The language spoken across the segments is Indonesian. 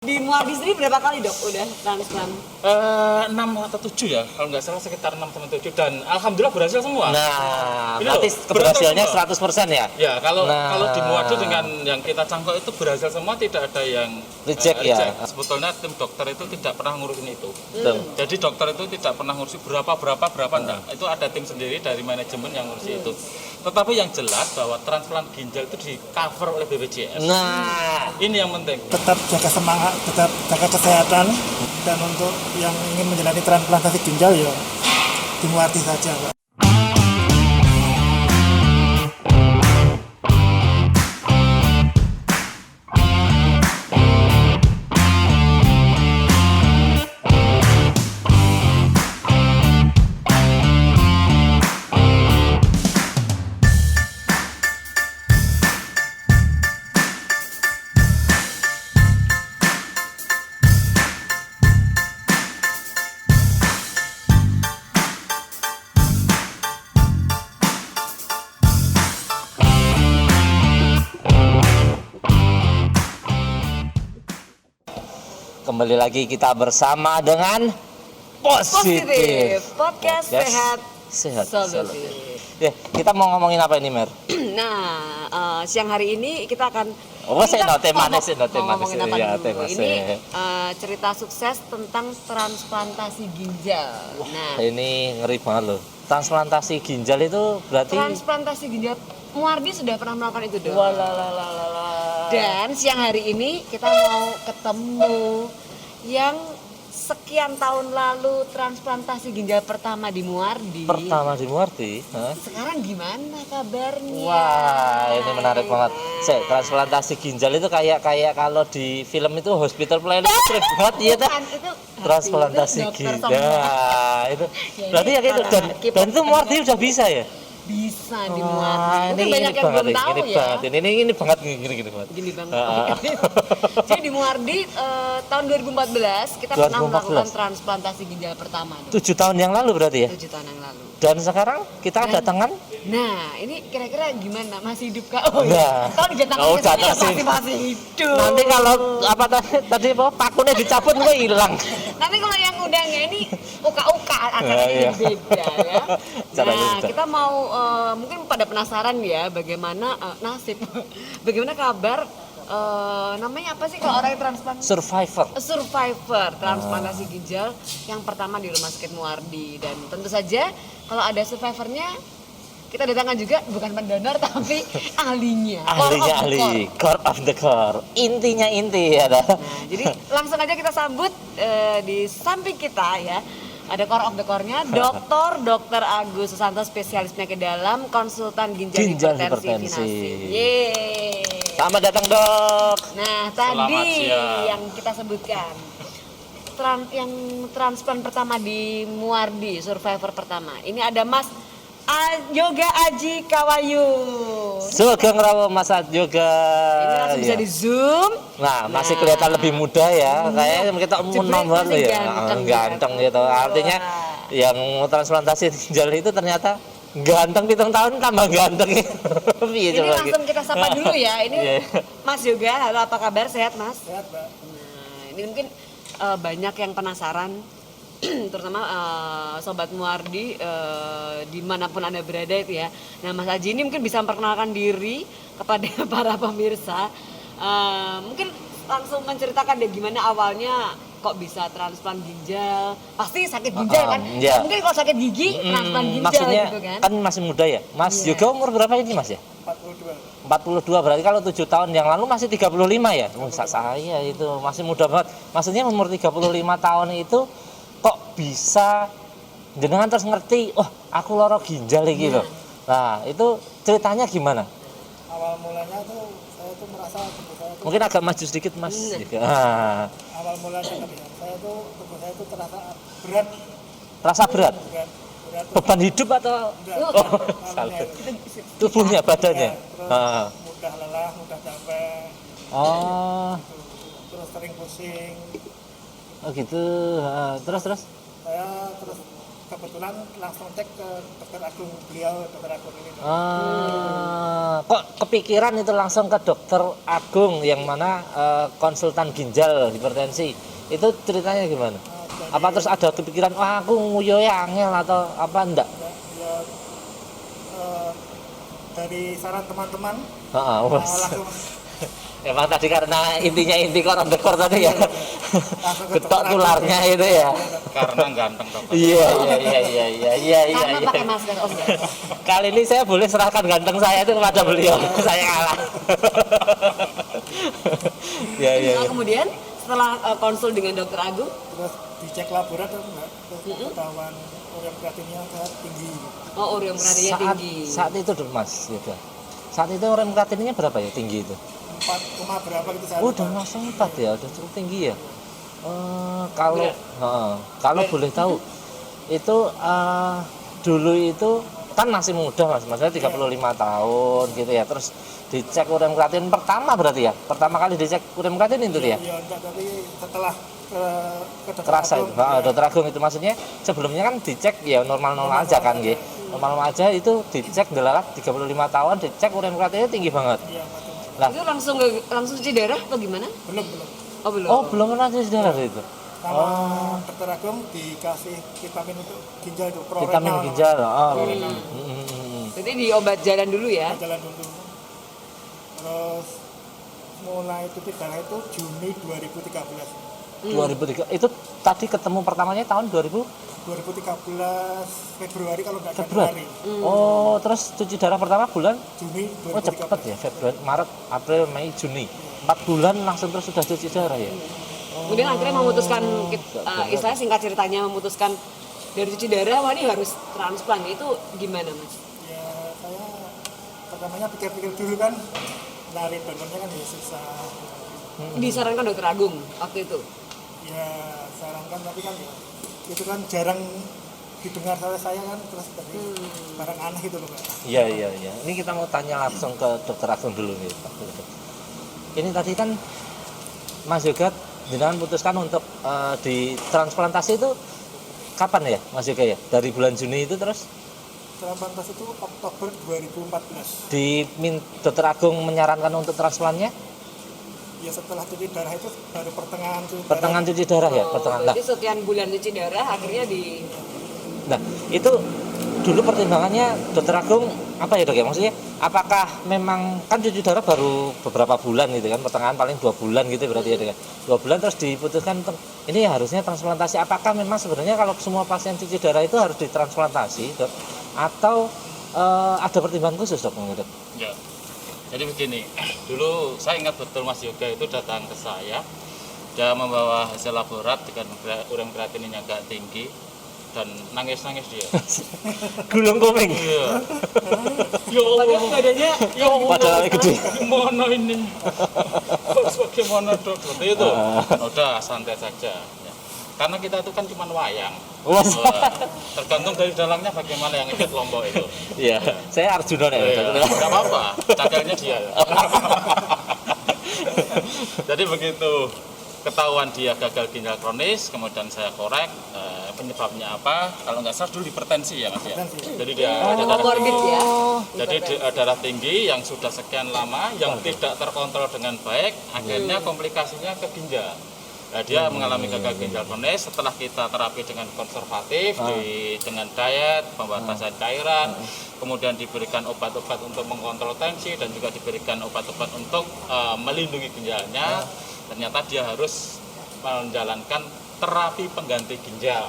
Di Muardi sendiri berapa kali dok udah transplant? 6 atau 7 ya, kalau nggak salah sekitar 6 sampai 7 dan alhamdulillah berhasil semua. Nah, Ini berarti loh, keberhasilannya berhasil 100% ya? Ya, kalau Nah. kalau di Muardi dengan yang kita cangkok itu berhasil semua, tidak ada yang Reject ya? Sebetulnya tim dokter itu tidak pernah ngurusin itu. Betul. Jadi dokter itu tidak pernah ngurusi berapa enggak. Itu ada tim sendiri dari manajemen yang ngurusi itu. Tetapi yang jelas bahwa transplant ginjal itu di cover oleh BPJS. Nah, Ini yang penting. Tetap jaga semangat, tetap jaga kesehatan, dan untuk yang ingin menjalani transplantasi ginjal ya di Muardi saja, Pak. kembali lagi kita bersama dengan Positif Podcast Sehat Solusi. Ya, kita mau ngomongin apa ini, Mer? Nah, siang hari ini kita akan ngomongin apa ya, dulu? tema Ini cerita sukses tentang transplantasi ginjal. Nah, ini ngeri banget loh. Transplantasi ginjal itu berarti transplantasi ginjal Muardi sudah pernah melakukan itu dong. Walalalala. Dan siang hari ini kita mau ketemu yang sekian tahun lalu transplantasi ginjal pertama di Muardi. Pertama di Muardi, hah? Sekarang gimana kabarnya? Wah, ini menarik banget. Transplantasi ginjal itu kayak kalau di film itu hospital plan script banget ya tuh. Bukan, itu Transplantasi itu dokter ginjal. semua. Itu Ya, berarti ya gitu dan itu Muardi udah bisa ya? Bisa di Wah, Muardi. Mungkin banyak yang belum tahu ini ya. banget. Ini banget gini banget. Gini banget. Ah. Jadi di Muardi tahun 2014 kita pernah 2014. melakukan transplantasi ginjal pertama. 7 tahun yang lalu berarti ya? 7 tahun yang lalu. Dan sekarang kita Dan- datangan Nah, ini kira-kira gimana? Masih hidup kak? Oh Nah. iya. Kalau didatangkan Oh, ke sini ya datang pasti sini. masih hidup. nanti kalau apa tadi apa pakunya dicabut gue hilang. Nanti kalau yang udangnya ini uka-uka acaranya Iya. jadi beda ya. Caranya Nah, beda. kita mau mungkin pada penasaran ya bagaimana nasib, bagaimana kabar namanya apa sih kalau orang yang transplantasi? Survivor. Transplantasi ginjal yang pertama di Rumah Sakit Muardi, dan tentu saja kalau ada survivornya kita datangkan juga bukan pendonor tapi ahlinya. Core of the core. Intinya inti ya. Nah, jadi langsung aja kita sambut di samping kita ya. Ada core of the core-nya, Dr. Agus Susanto, spesialis penyakit dalam, konsultan ginjal hipertensi. hipertensi. Yeay. Selamat datang, Dok. Nah, Selamat tadi siang. yang kita sebutkan yang transplant pertama di Muardi, survivor pertama. Ini ada Mas Yoga Aji Kawayu. Sugeng Rawo Mas Yoga. Ini langsung bisa Ya. di zoom. Nah, masih kelihatan lebih muda ya. Kayaknya kita Jebret nomor masih ya. Ganteng gitu. Artinya yang mau transplantasi ginjal itu ternyata ganteng 7 tahun tambah ganteng. Iya, Ini langsung kita sapa dulu ya. Ini Iya. Mas Yoga, halo, apa kabar? Sehat Mas? Sehat, Mbak. Nah, ini mungkin banyak yang penasaran, terutama sobat Muardi dimanapun Anda berada itu ya. Nah, Mas Aji ini mungkin bisa memperkenalkan diri kepada para pemirsa. Mungkin langsung menceritakan deh gimana awalnya kok bisa transplant ginjal. Pasti sakit ginjal kan? iya. Mungkin kalau sakit gigi transplant ginjal maksudnya gitu kan. kan masih muda ya. Mas Iya. Yoga umur berapa ini Mas ya? 42. 42 berarti kalau 7 tahun yang lalu masih 35 ya? Saya itu masih muda banget. Maksudnya umur 35 tahun itu kok bisa jenengan terus ngerti, oh aku loro ginjal iki loh. Nah, itu ceritanya gimana? Awal mulanya tuh saya tuh merasa tubuh saya tuh Mungkin agak maju sedikit Mas. Ah, awal mulanya saya tuh tubuh saya tuh terasa berat, rasa berat. berat Beban hidup atau enggak. oh, salah. Tubuhnya, badannya. Terus Ah. mudah lelah, mudah capek, Oh, terus sering pusing. oh gitu. Ah, terus Saya terus kebetulan langsung cek ke dokter Agung, beliau dokter Agung ini. Kok kepikiran itu langsung ke dokter Agung yang mana konsultan ginjal hipertensi? Itu ceritanya gimana? Apa terus ada kepikiran, wah aku nguyo ya angel atau apa enggak? Ya, dari saran teman-teman Heeh, Mas. langsung Emang tadi karena intinya inti koron dekor tadi ya. langsung ke Getok dokter tularnya Agung. itu ya. Karena ganteng dokter. Iya. Karena pakai masker. Oh, enggak. Kali ini saya boleh serahkan ganteng saya itu kepada beliau. Saya kalah. Iya. Nah, kemudian setelah konsul dengan dokter Agung, Terus dicek laboratorium enggak, terus ketahuan urea kreatinnya tinggi. oh urea proteinnya tinggi. Saat itu dong Mas, Yoga. Saat itu urea kreatinnya berapa ya tinggi itu? 4, berapa gitu saya. Oh, udah langsung 4 ya, udah cukup tinggi ya. Kalau boleh tahu itu dulu itu kan masih muda Mas, maksudnya 35 tahun gitu ya. Terus dicek urea kreatin pertama berarti ya. Pertama kali dicek urea kreatin itu ya. Iya, enggak, tapi setelah ke dokter Kerasa Agung, itu. Dokter Agung itu maksudnya sebelumnya kan dicek ya normal-normal aja kan nggih. Normal aja itu dicek delalah 35 tahun dicek urea kreatinnya tinggi banget. Iya, betul. Lah, Itu langsung cuci darah atau gimana? Belum. Oh belum. oh belum pernah cuci darah itu. Sama dokter Agung dikasih vitamin untuk ginjal itu, Vitamin Prorenal. ginjal. Oh. Prorenal. Jadi di obat jalan dulu ya. Jalan dulu. Terus mulai cuci darah itu Juni 2013. 2003 itu tadi ketemu pertamanya tahun 2000 2013 Februari kalau nggak Februari. Januari. Oh, terus cuci darah pertama bulan? Juni Oh, 2013. cepet ya, Februari, Maret, April, Mei, Juni. 4 bulan langsung terus sudah cuci darah ya. Kemudian akhirnya memutuskan, istilahnya singkat ceritanya memutuskan dari cuci darah, wah ini harus transplant. Itu gimana Mas? Ya saya pertamanya pikir-pikir dulu kan, lari donornya kan ya susah. Disarankan dokter Agung waktu itu. Ya sarankan tapi kan ya, itu kan jarang didengar saya kan, terus tadi barang aneh gitu loh Pak. Iya. Ini kita mau tanya langsung ke dokter Agung dulu nih, Pak. Ini tadi kan Mas Yoga jenengan putuskan untuk ditransplantasi itu kapan ya Mas Yoga ya? Dari bulan Juni itu terus Transplantasi itu Oktober 2014. dokter Agung menyarankan untuk transplantnya Ya setelah cuci darah itu baru pertengahan cuci darah ya, pertengahan. Nah, Berarti sekian bulan cuci darah akhirnya di nah, itu dulu pertimbangannya dokter Agung apa ya dok ya? Maksudnya apakah memang kan cuci darah baru beberapa bulan gitu kan, pertengahan paling 2 bulan gitu berarti ya dok ya? 2 bulan terus diputuskan ini harusnya transplantasi. Apakah memang sebenarnya kalau semua pasien cuci darah itu harus ditransplantasi dok? Atau ada pertimbangan khusus dok? Ya. Jadi begini, dulu saya ingat betul Mas Yoga itu datang ke saya, dia membawa hasil laborat dengan urea kreatinnya agak tinggi dan nangis-nangis dia. Gulung kuping. Iya. Ya Allah, badannya ya Allah, Padahal gede. Gimana ini? Kok bagaimana dok? Seperti itu. Udah santai saja. Ya. Karena kita itu kan cuma wayang. Wah. Tergantung dari dalangnya bagaimana yang ikut lombok itu. Iya, saya Arjuna ya. Tidak apa-apa, dagangnya dia. Jadi begitu ketahuan dia gagal ginjal kronis, kemudian saya korek penyebabnya apa. Kalau nggak salah dulu hipertensi ya Mas ya. Jadi dia ada darah komorbid ya. jadi darah tinggi yang sudah sekian lama yang tidak terkontrol dengan baik, akhirnya komplikasinya ke ginjal. Nah, dia mengalami gagal ginjal kronis setelah kita terapi dengan konservatif, dengan diet, pembatasan cairan, kemudian diberikan obat-obat untuk mengontrol tensi dan juga diberikan obat-obat untuk melindungi ginjalnya. Ternyata dia harus menjalankan terapi pengganti ginjal.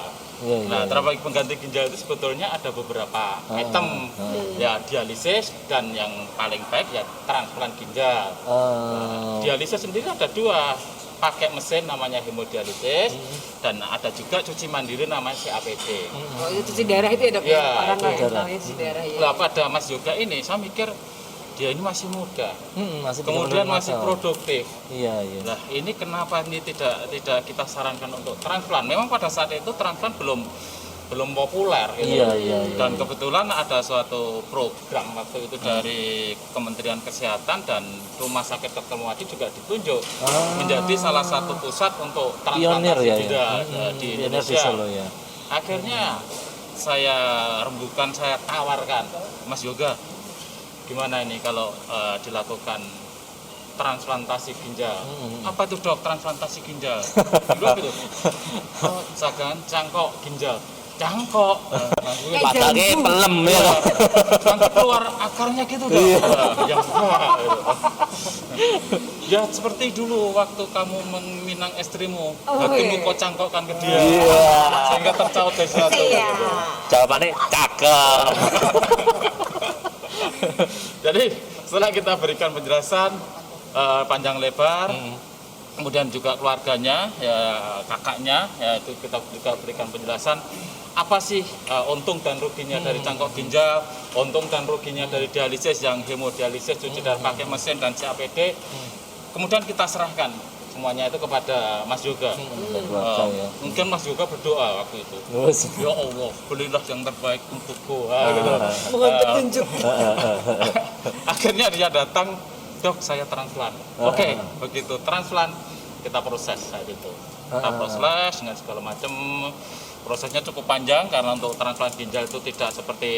Nah, terapi pengganti ginjal itu sebetulnya ada beberapa item, ya dialisis dan yang paling baik ya transplant ginjal. Nah, dialisis sendiri ada 2. Pakai mesin namanya hemodialisis dan ada juga cuci mandiri namanya CAPD. Oh, itu cuci darah itu ya dok? Ya, Orang itu nggak darah. tahu ya cuci darah ya. Lah pada Mas Yoga ini saya mikir dia ini masih muda, Masih kemudian masih produktif. Iya. Nah ini kenapa ini tidak kita sarankan untuk transplant? Memang pada saat itu transplant belum populer gitu. Iya. Dan kebetulan ada suatu program waktu itu dari Kementerian Kesehatan dan Rumah Sakit Dr. Muadi juga ditunjuk menjadi salah satu pusat untuk Pionir transplantasi ya. ginjal di Pionir di Indonesia. Solo ya. Akhirnya saya rembukan, saya tawarkan, Mas Yoga, gimana ini kalau dilakukan transplantasi ginjal? Apa itu dok transplantasi ginjal? Dulu apa itu? Oh, misalkan cangkok ginjal. Cangkok. Padahal pelem ya. Nanti keluar akarnya gitu dong. Ya, ya seperti dulu waktu kamu meminang istrimu, hatimu kok cangkokkan ke dia, sehingga tercaut sesuatu. Iya. Jawabannya cakep. Jadi setelah kita berikan penjelasan panjang lebar, kemudian juga keluarganya, ya kakaknya, ya itu kita juga berikan penjelasan apa sih untung dan ruginya dari cangkok ginjal, untung dan ruginya dari dialisis yang hemodialisis, cuci darah pakai mesin dan CAPD. Kemudian kita serahkan semuanya itu kepada Mas Yoga. Mungkin Mas Yoga berdoa waktu itu. Ya Allah, berilah yang terbaik untukku. Mohon petunjuk. Akhirnya dia datang, dok saya transplant. Oke, begitu transplant kita proses saat itu. Kita proses dengan segala macam. Prosesnya cukup panjang karena untuk transplant ginjal itu tidak seperti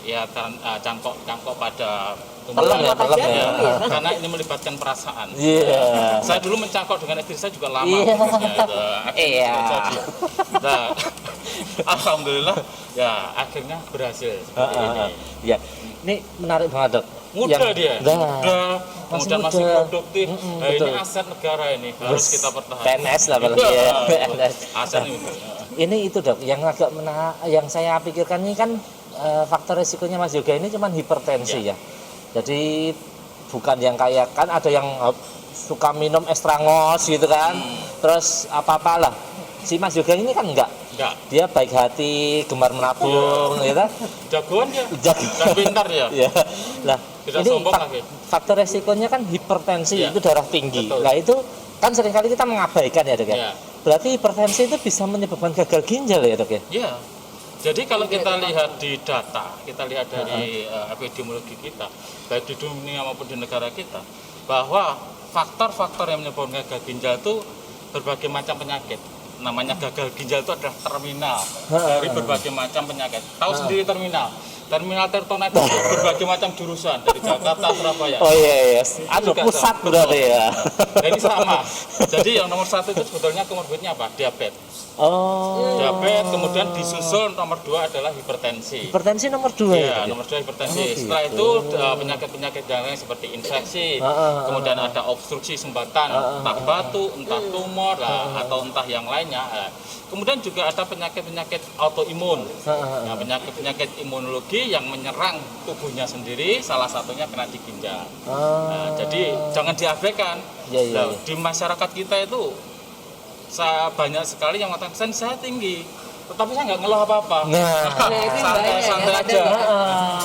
ya cangkok pada Pelem ya, pelem ya. karena ini melibatkan perasaan. Iya. Saya dulu mencangkok dengan istri saya juga lama. Iya. Prosesnya, Iya. Nah, alhamdulillah ya akhirnya berhasil seperti ini. Ya, ini menarik banget dok. Muda dia, muda, kemudian masih muda. produktif. Nah, ini aset negara ini harus kita pertahankan. PNS lah apalagi ya. PNS. Aset ini. Ini itu dok, yang agak yang saya pikirkan ini kan faktor resikonya Mas Yoga ini cuman hipertensi ya. Jadi bukan yang kayak kan ada yang suka minum estragos gitu kan, terus apa-apalah. Si Mas Yoga ini kan enggak. Dia baik hati, gemar menabung, gitu. Jagoan ya. Jago. Dan pintar ya. Ya. Lah, Tidak ini sombong lagi. faktor resikonya kan hipertensi, Ya. itu darah tinggi. Betul. Nah, itu kan seringkali kita mengabaikan ya, Dok ya. Ya. Berarti hipertensi itu bisa menyebabkan gagal ginjal ya, Dok ya? Ya. Jadi kalau kita lihat di data, kita lihat dari epidemiologi kita, baik di dunia maupun di negara kita, bahwa faktor-faktor yang menyebabkan gagal ginjal itu berbagai macam penyakit. Namanya gagal ginjal itu adalah terminal dari berbagai macam penyakit. Tahu sendiri terminal tertonat itu berbagai macam jurusan dari Jakarta, Surabaya. Oh iya, Juga pusat sama. berarti ya. Jadi sama. Jadi yang nomor satu itu sebetulnya komorbidnya apa? Diabetes. Oh. Diabetes, kemudian disusul nomor 2 adalah hipertensi. Hipertensi nomor 2 ya? Iya, nomor 2 hipertensi. Oh, Setelah gitu. itu penyakit-penyakit yang lain seperti infeksi, kemudian ada obstruksi sumbatan, entah batu, entah tumor, atau entah yang lainnya. Kemudian juga ada penyakit-penyakit autoimun, nah, penyakit-penyakit imunologi yang menyerang tubuhnya sendiri, salah satunya kena di ginjal. Nah, jadi jangan diabaikan. Ya, ya, Nah, ya. di masyarakat kita itu banyak sekali yang mengatakan saya tinggi, tetapi saya nggak ngeluh apa-apa. Nah, itu yang banyak ya, santai aja. kadang ya.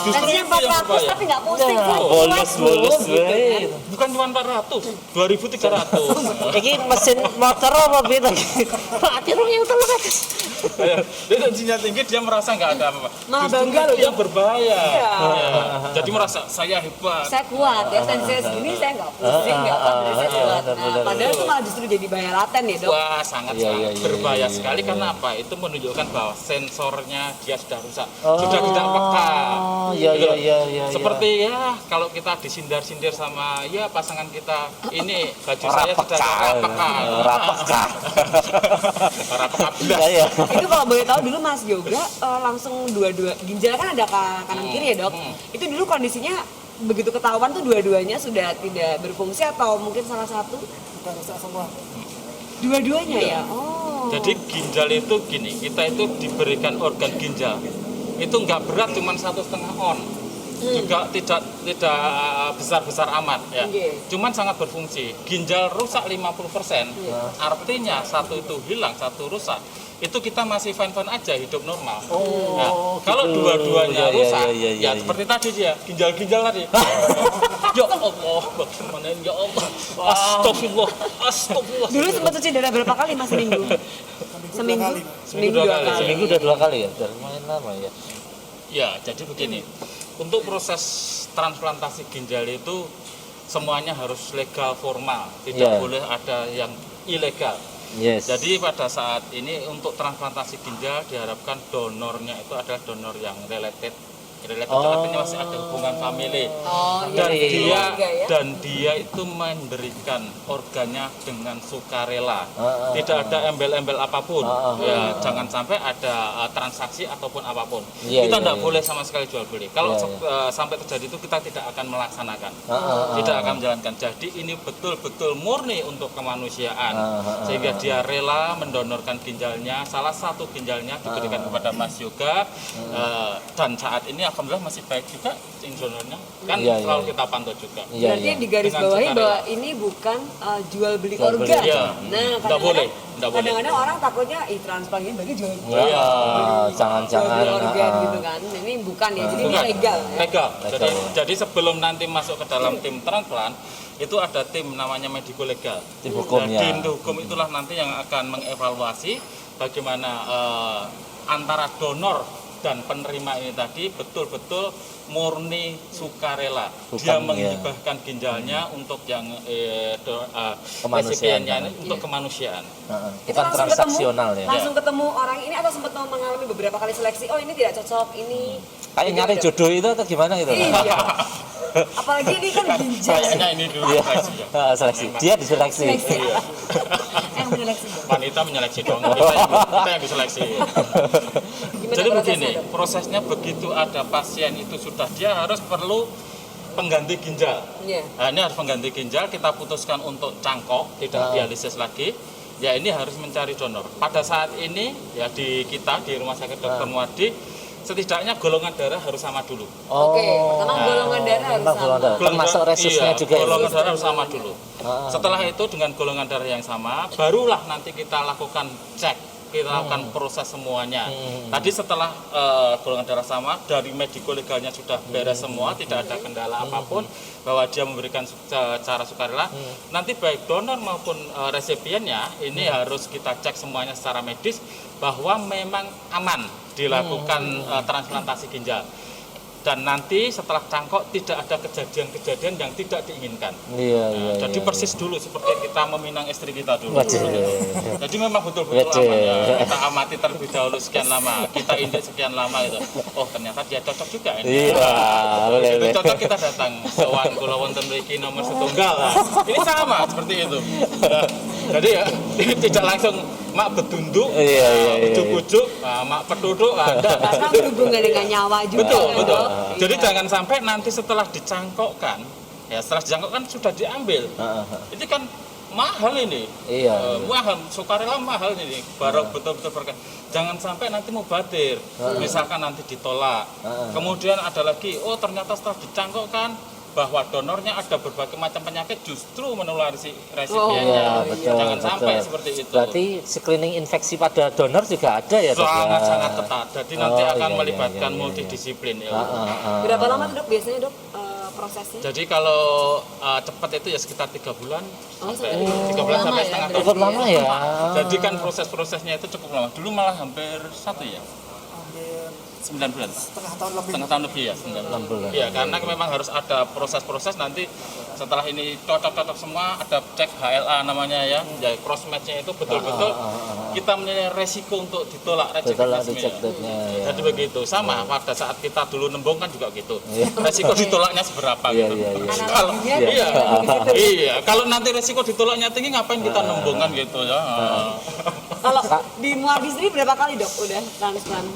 Justru Tensinya itu yang 400 berbahaya. tapi nggak posting. Oh, bolos weh. Bukan cuma 400, 2.300. Iki mesin motor apa beda? Pak, tirung yang terlalu bagus. Dia tensinya tinggi, dia merasa nggak ada apa-apa. Malah Justru bangga itu loh, yang berbahaya. Iya. Ya. Jadi merasa saya hebat. Saya kuat ya, tensi saya segini saya nggak pusing, nggak apa-apa, saya kuat. Nah, padahal itu malah justru jadi bahaya laten ya dok. Wah, sangat Iya, iya, iya, berbahaya iya, sekali iya. karena apa? Itu menunjukkan bahwa sensornya dia sudah rusak, sudah tidak peka. Oh, iya, Gitu. iya, iya. Seperti ya kalau kita disindir-sindir sama ya pasangan kita ini baju saya sudah peka. Rapeka. Rapeka belas. Iya. Itu kalau boleh tahu dulu Mas Yoga langsung dua-dua ginjal kan ada kanan kiri ya dok. Itu dulu kondisinya begitu ketahuan tuh dua-duanya sudah tidak berfungsi atau mungkin salah satu? Bukan rusak semua. Dua-duanya ya. Oh. Jadi ginjal itu gini, kita itu diberikan organ ginjal itu nggak berat, cuma 1,5 on, juga tidak besar-besar amat ya. Cuman sangat berfungsi. Ginjal rusak 50%, artinya satu itu hilang, satu rusak. Itu kita masih fine-fine aja, hidup normal. Nah, kalau gitu. dua-duanya Ya, rusak, ya, ya seperti tadi dia, ginjal-ginjal tadi. Ya Allah, bagaimana ini? Ya Allah, astagfirullah, astagfirullah. Dulu sempat cuci darah berapa kali Mas seminggu? Seminggu. Seminggu dua kali. Seminggu udah 2 kali ya? Udah lumayan lama ya. Ya, jadi begini. Untuk proses transplantasi ginjal itu semuanya harus legal formal, tidak Ya. boleh ada yang ilegal. Yes. Jadi pada saat ini untuk transplantasi ginjal diharapkan donornya itu adalah donor yang related itu artinya masih ada hubungan famili dan iya, dia keluarga ya. dan dia itu memberikan organnya dengan sukarela, tidak ada embel-embel apapun, ya jangan sampai ada transaksi ataupun apapun. Iya, Kita iya, tidak iya. boleh sama sekali jual beli. Kalau Iya, sampai terjadi itu kita tidak akan melaksanakan, tidak akan menjalankan. Jadi ini betul-betul murni untuk kemanusiaan, sehingga dia rela mendonorkan ginjalnya, salah satu ginjalnya diberikan kepada Mas Yoga, dan saat ini alhamdulillah masih baik juga donornya, kan Iya, selalu iya. kita pantau juga. Iya, Berarti iya. di garis Dengan bawahi sukarela. bahwa ini bukan jual beli Jual beli, organ. iya. Nah, Nggak boleh, nggak boleh. kadang-kadang orang takutnya transplant ini berarti jual beli. Iya, jual jangan-jangan, beli organ ah. gitu kan. Ini bukan ya. Jadi ini Bukan. legal ya. Legal. Jadi, Legal. jadi sebelum nanti masuk ke dalam tim transplant, itu ada tim namanya medico legal. Tim hukum, Nah, ya. tim hukum itulah nanti yang akan mengevaluasi bagaimana antara donor dan penerima ini tadi betul-betul murni sukarela. Dia Bukan, menghibahkan ginjalnya untuk yang Kemanusiaan. resipiennya ini untuk kemanusiaan. Itu Bukan langsung transaksional ketemu, ya. Langsung ketemu orang ini atau sempat mengalami beberapa kali seleksi. Oh ini tidak cocok, ini. Kayak nyari jodoh itu atau gimana gitu? Iya. Apalagi ini kan ginjal. Kayaknya ini dulu Iya. seleksi ya. Seleksi. Dia diseleksi. Seleksi. Yang menyeleksi. Wanita menyeleksi dong, kita yang diseleksi. Gimana Jadi prosesnya, begini, Dok? prosesnya begitu ada pasien itu sudah dia harus perlu pengganti ginjal. Iya. Nah, ini harus pengganti ginjal, kita putuskan untuk cangkok, tidak dialisis lagi. Ya ini harus mencari donor. Pada saat ini ya di kita di Rumah Sakit Dr. Muardi setidaknya golongan darah harus sama dulu. Oke, pertama golongan darah harus Memang sama. golongan darah. Termasuk resusnya Iya, juga ya? golongan darah harus sama dulu. Setelah itu dengan golongan darah yang sama, barulah nanti kita lakukan cek, kita lakukan proses semuanya. Tadi setelah golongan darah sama, dari mediko legalnya sudah beres semua, tidak ada kendala apapun, bahwa dia memberikan secara sukarela. Nanti baik donor maupun resipiennya ini harus kita cek semuanya secara medis bahwa memang aman dilakukan transplantasi ginjal. Dan nanti setelah cangkok tidak ada kejadian-kejadian yang tidak diinginkan. Iya, iya. Jadi iya. persis dulu seperti kita meminang istri kita dulu. Waduh. Jadi memang betul-betul Waduh. aman ya. Kita amati terlebih dahulu sekian lama, kita indek sekian lama gitu. Oh ternyata dia cocok juga ini. Iya, boleh, Itu boleh. cocok kita datang sowan kula wonten mriki nomor setunggal. Nah, ini sama seperti itu. Nah, jadi ya tidak langsung mak bedunduk, Iya, iya, iya. ujuk-ujuk, mak peduduk, ada. Karena berhubungan dengan nyawa juga. Betul, kan, betul. Dok? Jadi Iya. jangan sampai nanti setelah dicangkokkan, ya setelah dicangkokkan sudah diambil. Itu kan mahal ini. Iya. Mahal, sukarela mahal ini. Baru betul-betul berkah. Jangan sampai nanti mubadir. Misalkan nanti ditolak. Kemudian ada lagi, oh ternyata setelah dicangkokkan bahwa donornya ada berbagai macam penyakit justru menulari si Iya, resipiennya. betul. Jangan sampai betul. seperti itu. Berarti screening infeksi pada donor juga ada ya, Dok? Sangat-sangat ketat. Jadi nanti Oh, akan iya, melibatkan iya, iya, multidisiplin. Ya. Berapa lama tuh, Dok, biasanya, Dok, prosesnya? Jadi kalau cepat itu ya sekitar 3 bulan Oh, sampai sampai 3 bulan lama sampai ya, setengah berarti. tahun. Cukup lama ya. Jadi kan proses-prosesnya itu cukup lama. Dulu malah hampir 1 ya, Hampir 9 bulan. setengah tahun lebih. Setengah tahun lebih ya, 9 bulan. Iya, karena memang harus ada proses-proses nanti setelah ini cocok-cocok semua, ada cek HLA namanya ya, cross match-nya itu betul-betul kita menilai resiko untuk ditolak Ditolak rejectednya. rejectednya, ya. Jadi begitu, sama pada saat kita dulu nembung kan juga gitu. Iya. Resiko ditolaknya seberapa Iya, gitu. iya, iya. Kalau Analoginya iya, begitu. iya, kalau nanti resiko ditolaknya tinggi ngapain kita nembung kan gitu ya. Kalau di Muardi sendiri berapa kali, Dok, udah transplant?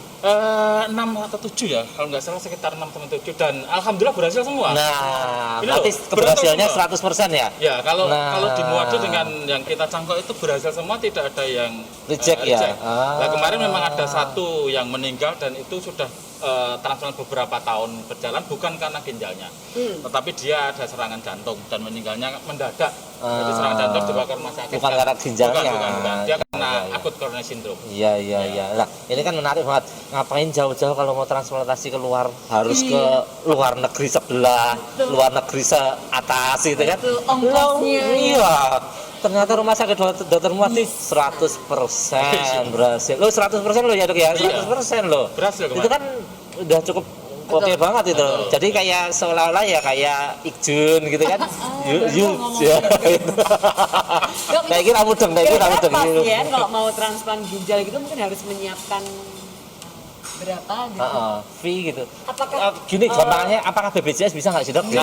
6 atau 7 ya, kalau nggak salah sekitar 6 atau 7 dan alhamdulillah berhasil semua. Nah, Ini berarti loh, keberhasilannya beruntung 100% ya? Ya, kalau Nah. kalau di Muardi dengan yang kita cangkok itu berhasil semua, tidak ada yang Reject ya? Nah, kemarin memang ada satu yang meninggal dan itu sudah transplant beberapa tahun berjalan bukan karena ginjalnya, tetapi dia ada serangan jantung dan meninggalnya mendadak. Jadi serangan jantung dibakar rumah sakit. Bukan karena ginjalnya. Bukan. Dia karena Iya, iya. akut coronary syndrome. Iya, iya, iya. Nah, ini kan menarik banget. Ngapain jauh-jauh kalau mau transplantasi keluar harus ke luar negeri sebelah, luar negeri atas gitu kan? Betul, ongkosnya. Iya. Ternyata rumah sakit Dr. Muardi 100% berhasil. Lo 100% lo ya, Dok ya? 100% lo. Berhasil kemarin. Itu kan udah cukup oke banget itu. Jadi kayak seolah-olah ya kayak Ikjun gitu kan. Ya. Kayak kira mudeng, kayak kira mudeng. Pasien kalau mau transplant ginjal gitu mungkin harus menyiapkan berapa gitu. Fee gitu. Apakah Gini gampangnya, apakah BPJS bisa nggak sih dok? Gitu.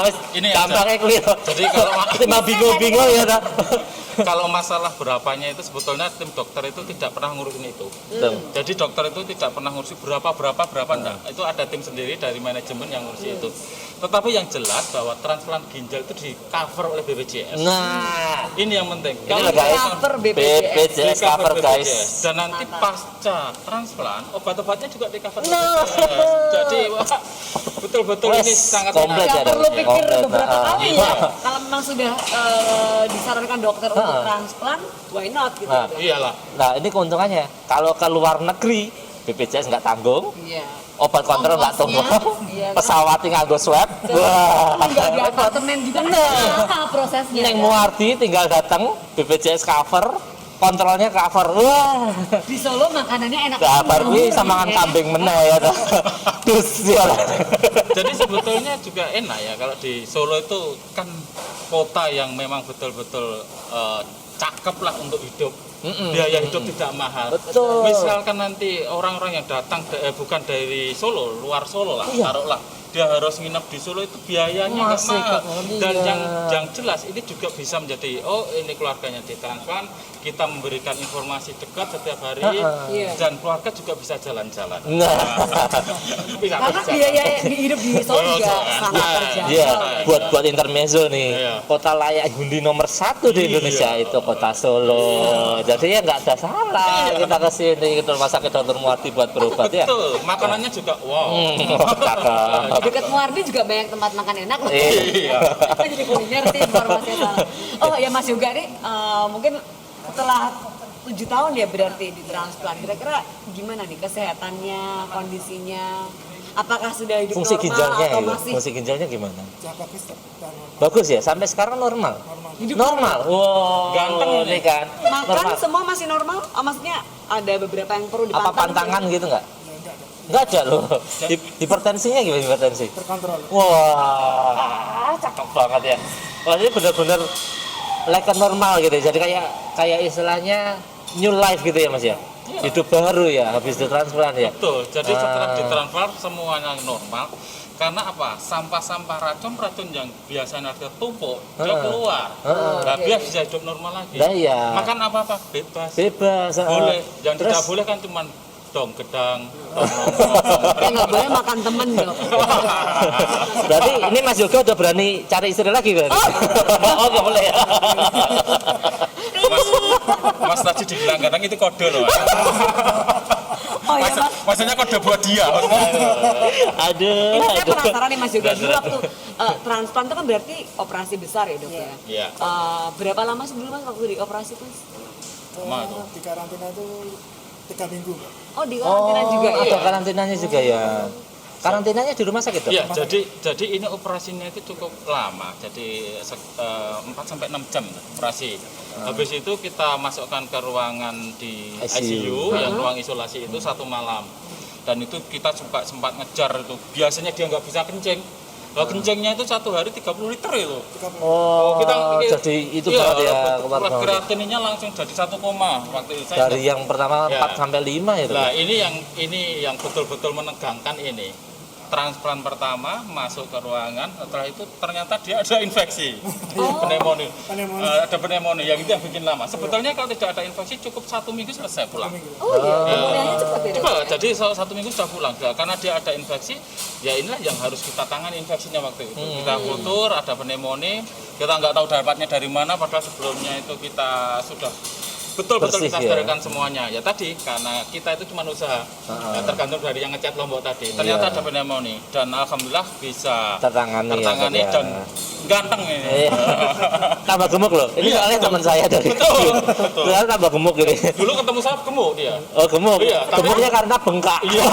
Wes, ini gampangnya clear. Jadi kalau Timbang bingung-bingung ya dok. kalau masalah berapanya itu sebetulnya tim dokter itu tidak pernah ngurusin itu. Jadi dokter itu tidak pernah ngurusin berapa enggak. Itu ada tim sendiri dari manajemen yang ngurusi itu. Tetapi yang jelas bahwa transplant ginjal itu di cover oleh BPJS. Nah, Ini yang penting. Ini guys, cover BPJS. BPJS cover guys. Dan nanti pasca transplant obat-obatnya juga di cover Nah. BPJS. Jadi wah, betul-betul Wes, ini sangat komplit Nggak ya, perlu Dok. pikir Komplit, beberapa kali iya. ya. Kalau memang sudah disarankan dokter untuk transplant, why not gitu. Nah. Iyalah. Nah, ini keuntungannya. Kalau ke luar negeri, BPJS nggak tanggung, Iya. obat kontrol nggak Ongkosnya, tanggung, iya kan? pesawat tinggal swab. Wah. Enggak di apartemen juga nah prosesnya. Neng Muardi tinggal datang, BPJS cover, kontrolnya cover. Wah. Di Solo makanannya enak. Cover kuwi banget, samangan ya. kambing meneh ya. Dus ya. Jadi sebetulnya juga enak ya kalau di Solo itu kan kota yang memang betul-betul cakep lah untuk hidup. Biaya hidup tidak mahal. Betul. Misalkan nanti orang-orang yang datang bukan dari Solo, luar Solo lah, Iya. taruhlah dia harus nginep di Solo itu biayanya nggak Masih mahal. kekali, Dan ya. yang jelas ini juga bisa menjadi ini keluarganya ditransplant, kita memberikan informasi dekat setiap hari Iya. dan keluarga juga bisa jalan-jalan. Nah, Bisa Karena berjalan. biaya hidup di Solo juga Iya. sangat Iya. terjangkau. iya, buat intermezzo nih. Iya. Kota layak huni nomor 1 di Indonesia itu kota Solo. Jadi ya nggak ada salah kita ke sini ke rumah sakit Dr. Muardi buat berobat ya. Betul, makanannya juga wow. Cakep. Dekat Muardi juga banyak tempat makan enak loh. Iya. Kita jadi kuliner sih informasinya salah. Oh ya Mas Yoga nih mungkin setelah 7 tahun ya berarti di transplant. Kira-kira gimana nih kesehatannya, kondisinya? Apakah sudah hidup Fungsi normal ginjalnya atau ya, masih fungsi ginjalnya gimana? Ya, bagus, dan Bagus ya, sampai sekarang normal. hidup Normal. Wow, Ganteng ini kan. Makan Normal. semua masih normal? Oh, maksudnya ada beberapa yang perlu Apa dipantau? pantangan gitu nggak? ya enggak ada. Nggak ada loh. Hipertensinya gimana hipertensi? Terkontrol. Wah, cakep banget ya. Wah, ini benar-benar like normal gitu. Jadi kayak istilahnya new life gitu ya Mas ya. Hidup baru ya habis ditransplant ya. Betul. Jadi setelah Ah. ditransplant semuanya normal. Karena apa? Sampah-sampah racun yang biasanya tertumpuk dia keluar. Nah, dia bisa hidup normal lagi. Nah, iya. Makan apa-apa bebas. Bebas. Boleh. Yang Terus tidak boleh kan cuman dong gedang. Ya nggak boleh makan temen dong. berarti ini Mas Yoga udah berani cari istri lagi berarti. Oh, nggak boleh ya. Mas tadi dibilang kadang itu kode loh. Oh ya Mas. Maksudnya kode buat dia. Aduh. Ini saya aduh. penasaran nih Mas Yoga dulu waktu transplant itu kan berarti operasi besar ya dok ya. Iya. Berapa lama sebelum Mas waktu di operasi Mas? Lama itu. Di karantina itu 3 minggu, Mbak. Oh di karantina juga ya. Ada karantinanya juga ya. Karantinanya di rumah sakit, Dok? Iya, jadi ini operasinya itu cukup lama. Jadi 4 sampai 6 jam operasi. Habis itu kita masukkan ke ruangan di ICU, yang ruang isolasi itu 1 malam. Dan itu kita sempat ngejar itu. Biasanya dia nggak bisa kencing. Kalau kencingnya itu 1 hari 30 liter itu. Oh, Kita- jadi itu Iya, banget ya blood kemarin. kreatininya langsung jadi 1 koma waktu itu. Saya Dari yang pertama Ya. 4 sampai 5 ya, Dok? Nah, ini yang betul-betul menegangkan ini. Transplant pertama masuk ke ruangan, setelah itu ternyata dia ada infeksi, pneumonia. Ada pneumonia, yang itu yang bikin lama. Sebetulnya kalau tidak ada infeksi cukup 1 minggu selesai pulang. Oh iya, pemulihannya cepat ya dok. Coba, jadi 1 minggu sudah pulang. Nah, karena dia ada infeksi, ya inilah yang harus kita tangani infeksinya waktu itu. Kita kultur, ada pneumonia, kita nggak tahu dapatnya dari mana, padahal sebelumnya itu kita sudah betul-betul Bersih, kita ya. sterilkan semuanya. Ya tadi karena kita itu cuma usaha, ya, tergantung dari yang ngecat Lombok tadi. Ternyata Iya. ada pneumonia dan alhamdulillah bisa Tertangani ya, Dok, ya. dan ganteng ini. Iya. Tambah gemuk loh. Ini Iya, soalnya teman saya dari Betul, Ternyata tambah gemuk ini. Dulu ketemu saya gemuk dia. Oh, gemuk. Iya, tapi- Gemuknya karena bengkak. Iya.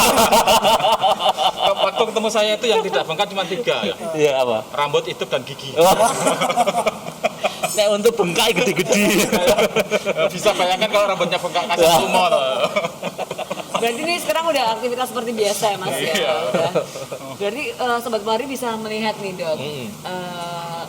Waktu ketemu saya itu yang tidak bengkak cuma 3 ya. Iya, apa? Rambut, hidup dan gigi. Oh. Nek untuk bengkak gede-gede. Bisa bayangkan kalau rambutnya bengkak kasih tumor. Berarti ini sekarang udah aktivitas seperti biasa ya Mas ya. Iya. Udah. Berarti Sobat Muardi bisa melihat nih Dok,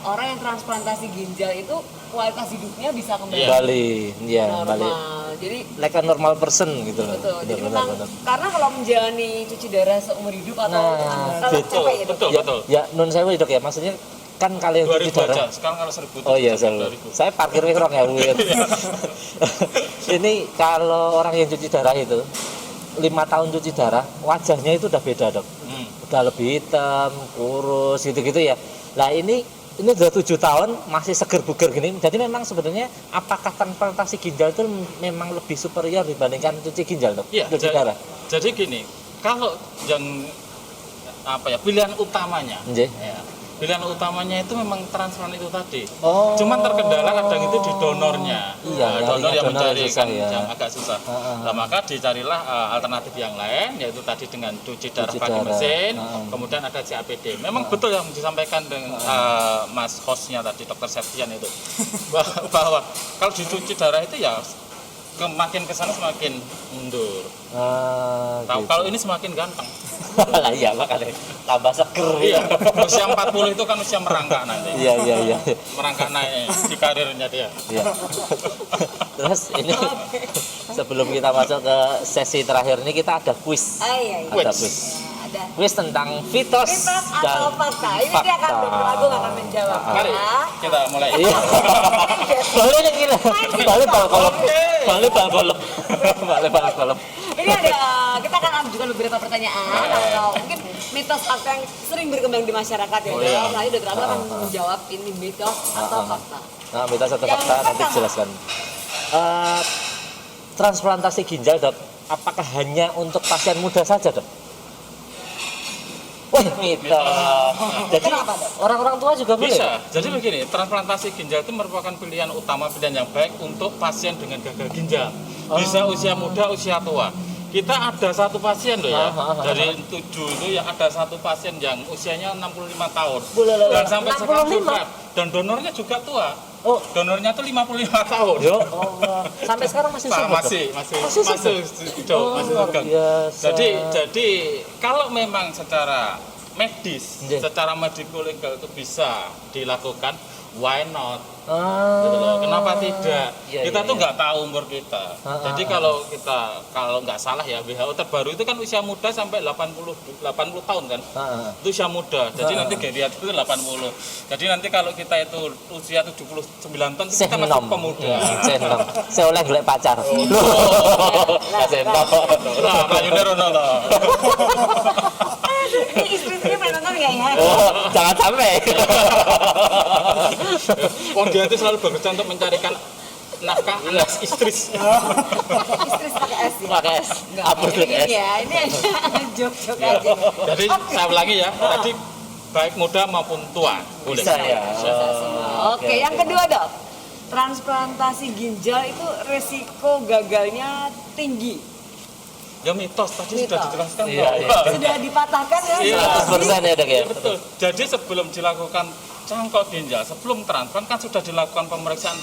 orang yang transplantasi ginjal itu kualitas hidupnya bisa kembali Bali, ya Bali. normal. Jadi Like a normal person gitu loh. betul. Jadi Benar, memang benar. karena kalau menjalani cuci darah seumur hidup atau Nah, kalau betul, capek ya Dok. Betul, Ya, betul. ya nun sewu Dok ya, maksudnya kan kalau yang cuci 2000 aja. darah. Sekarang kalau 1000 Oh iya, saya saya, saya parkir wis 2000 ya. Ini kalau orang yang cuci darah itu 5 tahun cuci darah, wajahnya itu udah beda Dok. Udah lebih hitam, kurus gitu-gitu ya. Nah ini udah 7 tahun masih seger buger gini. Jadi memang sebenarnya apakah transplantasi ginjal itu memang lebih superior dibandingkan cuci ginjal Dok? Iya, Cuci darah. jadi gini, kalau yang pilihan utamanya, Nggih. ya, pilihan utamanya itu memang transplant itu tadi. Oh. Cuman terkendala kadang itu di donornya. Iya, Nah, donor nyarinya yang donor mencari susah kan ya. yang agak susah. Nah, maka dicarilah alternatif yang lain, yaitu tadi dengan cuci darah Cuci pakai darah. mesin, kemudian ada CAPD. Memang betul yang disampaikan dengan Mas hostnya tadi, Dokter Septian itu, bahwa kalau dicuci darah itu ya makin kesana semakin mundur. Tahu Gitu. kalau ini semakin ganteng. Lah iya makanya tambah seger. Iya, usia 40 itu kan usia merangkak nanti. Iya iya iya. Merangkak naik di karirnya dia. Iya. Terus ini sebelum kita masuk ke sesi terakhir ini kita ada kuis. Iya. Ada Kuis. kuis. Ada Kuis tentang fitos mitos dan atau fakta. Ini dia akan Dokter Agung akan menjawab. Mari Ya. kita mulai. Iya. Boleh nih kita. Boleh bal kolom. Boleh bal kolom. Boleh bal kolom. Ini ada kita akan ajukan beberapa pertanyaan atau mungkin mitos fakta yang sering berkembang di masyarakat ya. iya. Nanti Dokter Agung akan menjawab ini mitos atau fakta. Nah, mitos atau Yang fakta nanti pertama. jelaskan. Transplantasi ginjal Dok, apakah hanya untuk pasien muda saja Dok? Wah, mitos. Jadi Kenapa, Dok? orang-orang tua juga boleh? Bisa. Jadi begini, transplantasi ginjal itu merupakan pilihan utama, pilihan yang baik untuk pasien dengan gagal ginjal. Bisa usia muda, usia tua. Kita ada satu pasien loh ya, dari 7 itu ya ada satu pasien yang usianya 65 tahun. Dan sampai sekarang 65? survive. Dan donornya juga tua. Oh, Donornya tuh 55 tahun. yo Allah. Sampai sekarang masih sehat, Dok? masih hidup, Oh, masih luar tegang. biasa. Jadi kalau memang secara medis, Iya. secara medical legal itu bisa dilakukan, why not? Ah, Gitu loh. Kenapa tidak? Iya, Kita iya, tuh iya. nggak tahu umur kita. Jadi kalau nggak salah ya WHO terbaru itu kan usia muda sampai 80 tahun kan. Itu usia muda. Jadi nanti geriatrik itu 80. Jadi nanti kalau kita itu usia 79 tahun itu kita masih pemuda. Senom. Saya oleh golek pacar. Senom. Lah, kayune rono to. Ini istri-istrinya main nonton nggak ya? Oh, jangan sampai. Wong dia itu selalu bekerja untuk mencarikan nafkah anak istri. Istri pakai S ya? Pakai S. Hapus Ini S. ya, ini hanya joke-joke aja. Jadi saya ulangi ya, tadi baik muda maupun tua boleh. Bisa ya. Oke, yang kedua Dok, transplantasi ginjal itu resiko gagalnya tinggi. Ya mitos tadi sudah Mitos. dijelaskan. Iya, Pak. iya. Sudah dipatahkan ya? Iya. 100% ya Dok ya. Iya, betul. Jadi sebelum dilakukan cangkok ginjal, sebelum transplant kan sudah dilakukan pemeriksaan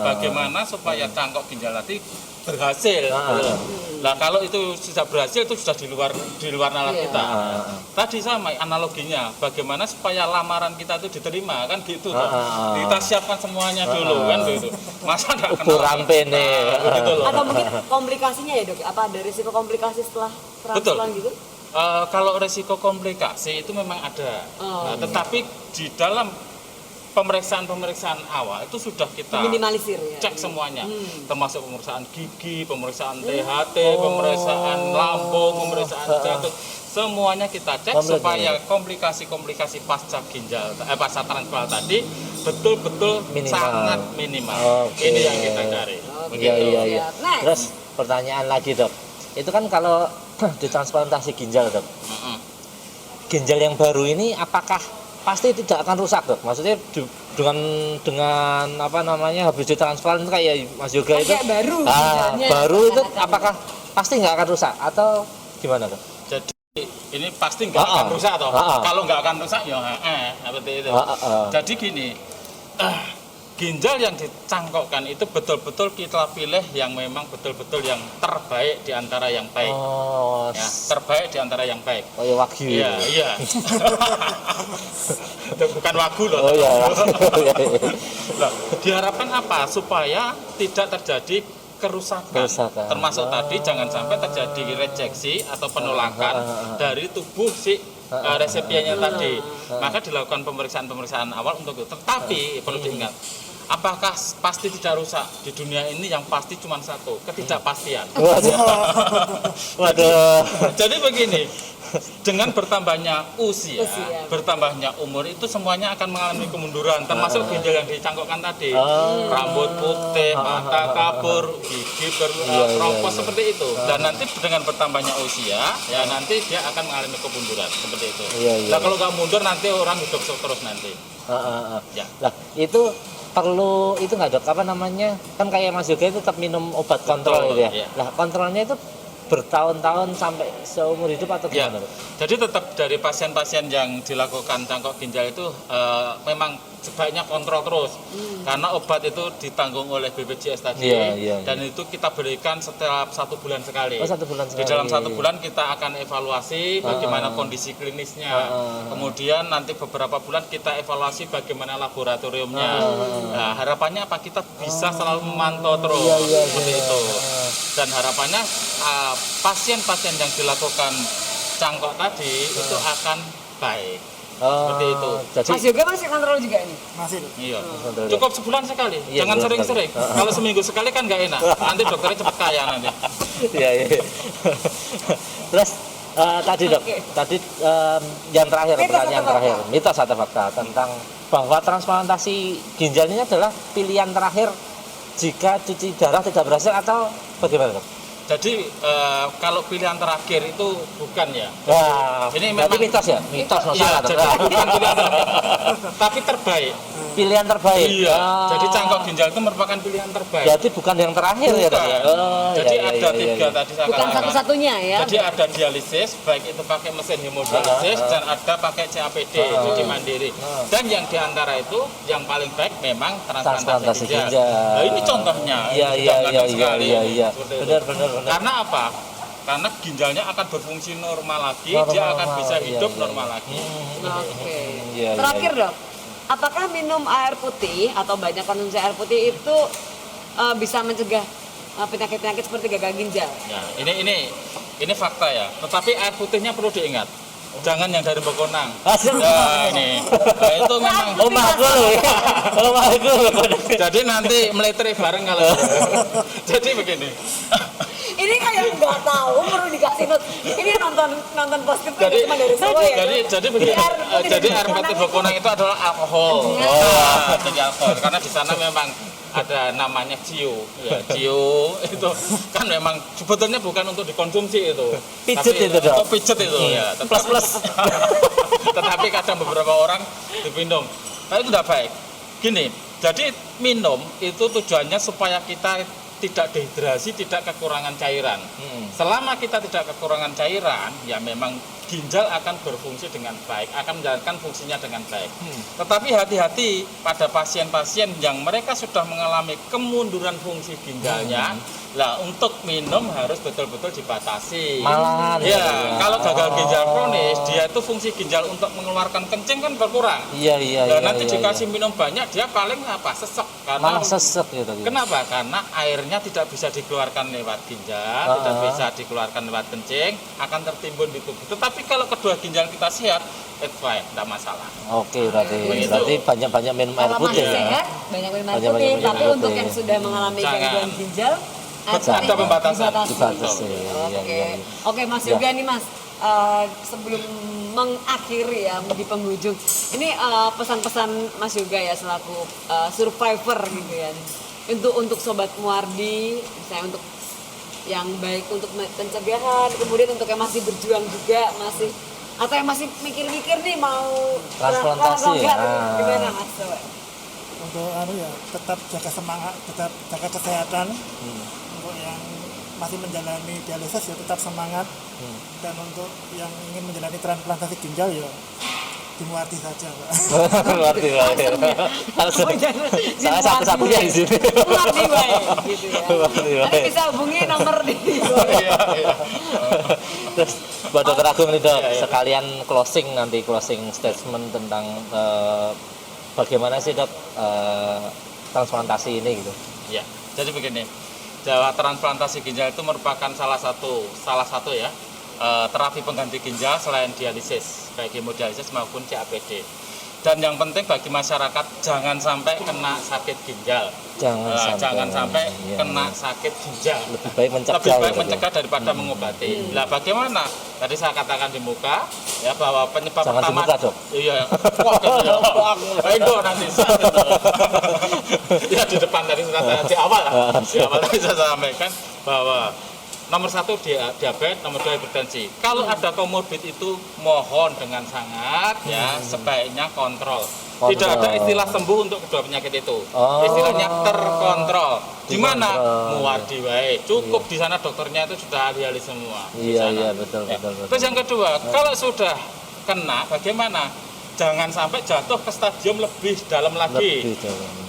bagaimana supaya cangkok ginjal tadi berhasil. Nah kalau itu sudah berhasil itu sudah di luar nalar Iya. kita. Tadi sama analoginya, bagaimana supaya lamaran kita itu diterima kan gitu. Toh. Kita siapkan semuanya dulu kan gitu. Masa nggak Ukur rampene. gitu loh. Atau mungkin komplikasinya ya Dok? Apa ada risiko komplikasi setelah transplant gitu? Kalau resiko komplikasi itu memang ada. Oh. Nah, tetapi di dalam pemeriksaan awal itu sudah kita Minimalisir ya? cek semuanya, termasuk pemeriksaan gigi, pemeriksaan THT, pemeriksaan lambung, pemeriksaan jantung, semuanya kita cek supaya komplikasi-komplikasi pasca pasca transplant tadi betul-betul Minimal. sangat minimal. Oke. Ini yang kita cari. Iya iya iya. Siap. Next. Terus pertanyaan lagi Dok. Itu kan kalau ditransplantasi ginjal Dok. Ginjal yang baru ini apakah pasti tidak akan rusak Dok? Maksudnya dengan apa namanya habis ditransplant itu kayak Mas Yoga itu Kayak baru ah, ginjalnya. baru itu apakah pasti nggak akan rusak atau gimana Dok? Jadi ini pasti nggak akan rusak toh. Kalau nggak akan rusak ya seperti itu. Jadi gini, ginjal yang dicangkokkan itu betul-betul kita pilih yang memang betul-betul yang terbaik di antara yang baik. Oh, Ya, terbaik di antara yang baik. oh ya wagyu. Iya, iya. Itu bukan wagu loh. Oh ya. Nah, diharapkan apa? Supaya tidak terjadi kerusakan. Termasuk tadi jangan sampai terjadi rejeksi atau penolakan dari tubuh si resepiennya tadi. Maka dilakukan pemeriksaan awal untuk itu. Tetapi perlu diingat, apakah pasti tidak rusak? Di dunia ini yang pasti cuma satu, ketidakpastian. Waduh. Jadi begini, dengan bertambahnya usia, bertambahnya umur itu semuanya akan mengalami kemunduran, termasuk ginjal yang dicangkokkan tadi. Rambut putih, mata kabur, gigi berompos seperti itu. Dan nanti dengan bertambahnya usia, ya nanti dia akan mengalami kemunduran seperti itu. Nah kalau nggak mundur nanti orang hidup terus nanti. Ya. Lah itu perlu itu nggak dok, apa namanya, kan kayak Mas Yoga itu tetap minum obat kontrol gitu ya. Iya. Lah kontrolnya itu bertahun-tahun sampai seumur hidup atau Ya, gimana dok? jadi tetap dari pasien-pasien yang dilakukan cangkok ginjal itu memang sebaiknya kontrol terus, karena obat itu ditanggung oleh BPJS tadi, dan itu kita berikan setiap 1 bulan sekali. Oh, 1 bulan sekali. Di dalam 1 bulan kita akan evaluasi bagaimana kondisi klinisnya, kemudian nanti beberapa bulan kita evaluasi bagaimana laboratoriumnya. Nah, harapannya apa? Kita bisa selalu memantau terus seperti itu, dan harapannya pasien-pasien yang dilakukan cangkok tadi itu akan baik. Seperti itu. Jadi, Mas Yoga masih kontrol juga nih? Masih. Iya. Cukup sebulan sekali. Iya, Jangan sebulan sering-sering. Kalau seminggu sekali kan nggak enak. Nanti dokternya cepat kaya nanti. Iya. Terus tadi dok, tadi yang terakhir, pertanyaan terakhir, mitos atau fakta tentang bahwa transplantasi ginjal ini adalah pilihan terakhir jika cuci darah tidak berhasil atau bagaimana dok? Jadi kalau pilihan terakhir itu bukan ya. Wah, ini berarti memang mitos ya? Mitos, no, Iya, salah dok. jadi bukan pilihan terakhir, tapi terbaik. Pilihan terbaik. Iya. Jadi cangkok ginjal itu merupakan pilihan terbaik. Berarti bukan yang terakhir ya dok? Bukan. Oh, Jadi iya, ada iya, 3 iya. tadi saya Bukan katakan. satu-satunya ya? Jadi ada dialisis, baik itu pakai mesin hemodialisis dan ada pakai CAPD, cuci mandiri. Dan yang diantara itu yang paling baik memang transplantasi ginjal. Nah, ini contohnya. Iya. Seperti itu. Benar. Karena apa? Karena ginjalnya akan berfungsi normal lagi, dia akan bisa hidup normal lagi. Oke. Iya, Terakhir dok, apakah minum air putih atau banyak konsumsi air putih itu bisa mencegah penyakit-penyakit seperti gagal ginjal? Ya, ini fakta ya. Tetapi air putihnya perlu diingat. Jangan yang dari Bekonang. Ya, ini. Nah, itu memang jadi nanti meletre bareng kalau. Jadi begini. Ini kayak nggak tahu, perlu dikasih not. Ini nonton positif kan cuma dari Solo ya? Jadi begini. Jadi air putih Bekonang itu adalah alkohol. Jadi alkohol. Karena di sana memang ada namanya ciu, ya ciu itu kan memang sebetulnya bukan untuk dikonsumsi itu, pijet itu dong. Pijet itu ya, plus. Tetapi kadang beberapa orang diminum, nah itu tidak baik. Gini, jadi minum itu tujuannya supaya kita tidak dehidrasi, tidak kekurangan cairan. Selama kita tidak kekurangan cairan, ya memang ginjal akan berfungsi dengan baik, akan menjalankan fungsinya dengan baik. Tetapi hati-hati pada pasien-pasien yang mereka sudah mengalami kemunduran fungsi ginjalnya. Lah untuk minum harus betul-betul dibatasi. Malahan. Ya, kalau gagal ginjal kronis, dia itu fungsi ginjal untuk mengeluarkan kencing kan berkurang. Iya. Nah, nanti dikasih minum banyak, dia paling apa? Sesek. Malah sesek gitu. Kenapa? Karena airnya tidak bisa dikeluarkan lewat ginjal, tidak bisa dikeluarkan lewat kencing, akan tertimbun di tubuh. Tetapi kalau kedua ginjal kita sehat, it's fine, tidak masalah. Oke, berarti banyak-banyak minum air Kalau putih masih ya. sehat, banyak minum air Banyak-banyak putih. minum Tapi air untuk putih. yang sudah mengalami Jangan. gangguan ginjal, Ada pembatasan. Dibatasi. Oke, Iya. Oke Mas Ya. Yoga nih Mas, sebelum mengakhiri ya di penghujung, ini pesan-pesan Mas Yoga ya selaku survivor gitu ya, untuk Sobat Muardi, misalnya untuk yang baik untuk pencegahan, kemudian untuk yang masih berjuang juga, atau yang masih mikir-mikir nih mau Transplantasi ya. gimana Mas? Coba. Untuk tetap jaga semangat, tetap jaga kesehatan. Untuk yang masih menjalani dialisis ya tetap semangat. Dan untuk yang ingin menjalani transplantasi ginjal ya Dimuarti saja, Pak. Berarti langsung. Salah satu-satunya di sini. Muardi baik gitu ya. Muardi baik. Nanti bisa hubungi nomor di Iya, iya. Terus buat Dokter Agung nih Dok, sekalian closing statement tentang bagaimana sih Dok transplantasi ini gitu. Ya, jadi begini, Jawa transplantasi ginjal itu merupakan salah satu ya terapi pengganti ginjal selain dialisis, baik hemodialisis maupun CAPD. Dan yang penting bagi masyarakat jangan sampai kena sakit ginjal. Jangan sampai kena sakit ginjal. Lebih baik mencegah. Lebih baik mencegah daripada mengobati. Nah, bagaimana? Tadi saya katakan di muka ya bahwa penyebab Jangan utama. di muka, Dok. Iya. Wah, Indo nanti. Ya di depan tadi sudah saya di awal tadi saya sampaikan bahwa nomor 1 diabetes, nomor 2 hipertensi. Kalau ada komorbid itu mohon dengan sangat ya sebaiknya kontrol. Tidak ada istilah sembuh untuk kedua penyakit itu. Istilahnya terkontrol. Di mana? Muardi wae. Cukup di sana dokternya itu sudah ahli-ahli semua. Iya betul. Terus yang kedua, kalau sudah kena bagaimana? Jangan sampai jatuh ke stadium lebih dalam lagi.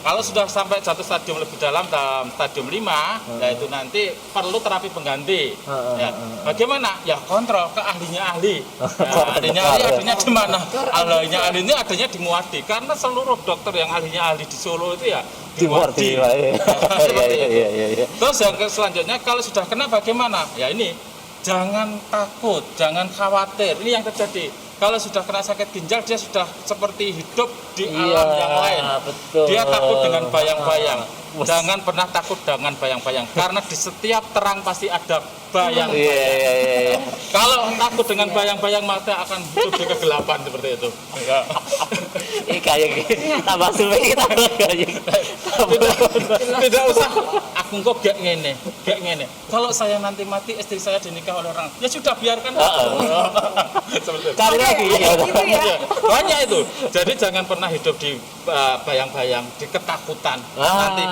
Kalau sudah sampai jatuh stadium lebih dalam stadium 5, yaitu nanti perlu terapi pengganti. Ya. Bagaimana? Ya kontrol ke ahlinya ahli. Ahlinya ahli adanya di mana? Ahlinya ahli ini adanya di Muardi. Karena seluruh dokter yang ahlinya ahli di Solo itu ya di Muardi. Terus yang selanjutnya kalau sudah kena bagaimana? Ya ini jangan takut, jangan khawatir. Ini yang terjadi. Kalau sudah kena sakit ginjal, dia sudah seperti hidup di alam yang lain. Betul. Dia takut dengan bayang-bayang. Jangan pernah takut dengan bayang-bayang, karena di setiap terang pasti ada bayang-bayang. Kalau takut dengan bayang-bayang, maka akan hidup di kegelapan seperti itu. Ini kayak tambah sulit tambah kayak. Tidak usah. Aku kok gak ngene. Kalau saya nanti mati, istri saya dinikah oleh orang, ya sudah biarkan. Seperti itu. Cari lagi. Gitu ya. Banyak itu. Jadi jangan pernah hidup di bayang-bayang, di ketakutan. Nanti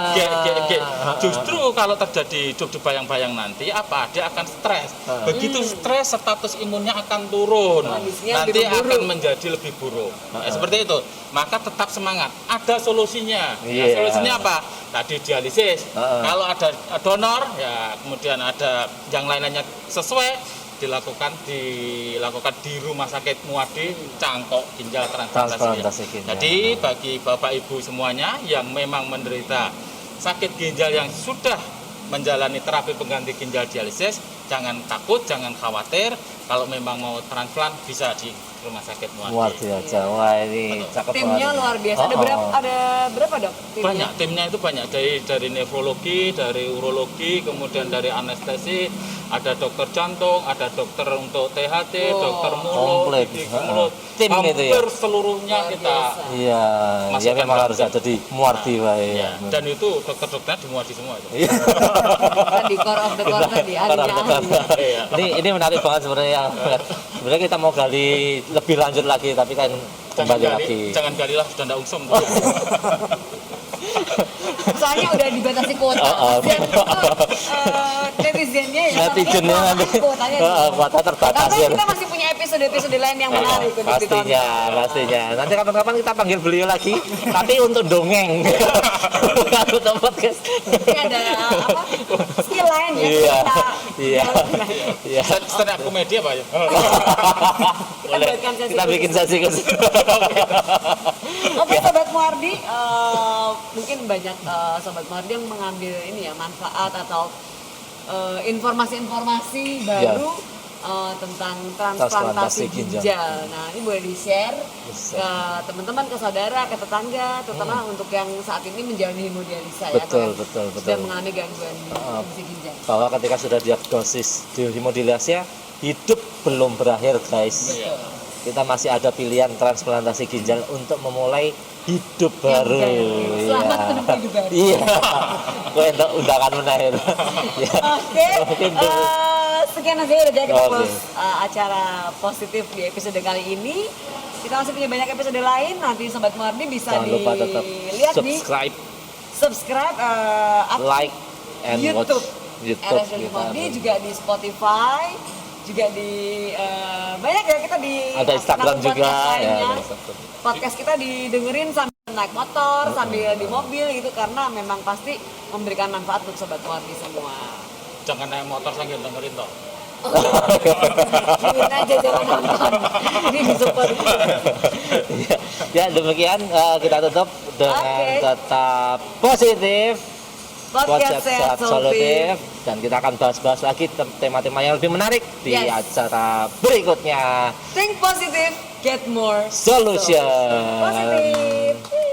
justru kalau terjadi hidup di bayang-bayang nanti apa? Dia akan stres. Begitu stres, status imunnya akan turun. Nanti akan menjadi lebih buruk. Seperti itu. Maka tetap semangat. Ada solusinya. Solusinya apa? Tadi dialisis. Kalau ada donor, ya kemudian ada yang lain-lainnya sesuai. dilakukan di rumah sakit Muardi Cangkok Ginjal Transplantasi. Jadi bagi Bapak Ibu semuanya yang memang menderita sakit ginjal yang sudah menjalani terapi pengganti ginjal dialisis, jangan takut, jangan khawatir. Kalau memang mau transplant bisa di rumah sakit Muardi aja. Wah, ini cakep banget. Timnya luar biasa. Ada berapa Dok? Banyak, timnya itu banyak dari nefrologi, dari urologi, kemudian dari anestesi, ada dokter jantung, ada dokter untuk THT, dokter mulut, tim itu ya. Hampir seluruhnya kita. Iya, ya memang harus ada di Muardi ya. Dan itu dokter-dokternya di Muardi semua itu. Di core of the core tadi Ini menarik banget sebenarnya. Sebenarnya kita mau gali lebih lanjut lagi, tapi kan kembali lagi. Jangan galilah, sudah ndak usum. Soalnya udah dibatasi kuota. Netizennya ya. Netizennya nanti kuota terbatas. Tapi kita masih punya episode lain yang menarik untuk ditonton. Pastinya. Nanti kapan-kapan kita panggil beliau lagi, tapi untuk dongeng. Bukan untuk podcast. Ini ada apa? Skill lain ya. Iya. Stand up komedi apa ya? Boleh. Kita bikin sesi khusus. Oke, Sobat Muardi, mungkin banyak Sobat Muardi yang mengambil ini ya manfaat atau informasi-informasi baru tentang transplantasi ginjal. Nah, ini boleh di-share ke teman-teman, ke saudara, ke tetangga, terutama untuk yang saat ini menjalani hemodialisa ya. Betul. Sudah mengalami gangguan fungsi ginjal. Bahwa ketika sudah diagnosis di hemodialisa, hidup belum berakhir, guys. Kita masih ada pilihan transplantasi ginjal untuk memulai hidup baru. Selamat menempuh hidup baru. Iya. Gue untuk undangan menaik. Oke. Sekian aja udah jadi kita close acara positif di episode kali ini. Kita masih punya banyak episode lain. Nanti Sobat Muardi bisa dilihat di subscribe, like, and YouTube. watch YouTube. RSJ Muardi juga di Spotify. juga di banyak ya kita di Ada Instagram akun juga podcast ya. lainnya. Ada Instagram. Podcast kita didengerin sambil naik motor, sambil di mobil gitu karena memang pasti memberikan manfaat untuk sobat Muardi semua. Jangan naik motor sambil dengerin toh. Dengerin aja jangan nonton. Ini disupport. Ya demikian kita tutup dengan Oke. tetap positif, Podcast sehat solutif. dan kita akan bahas-bahas lagi tema-tema yang lebih menarik di Yes. acara berikutnya. Think positive, get more Solution. Positif.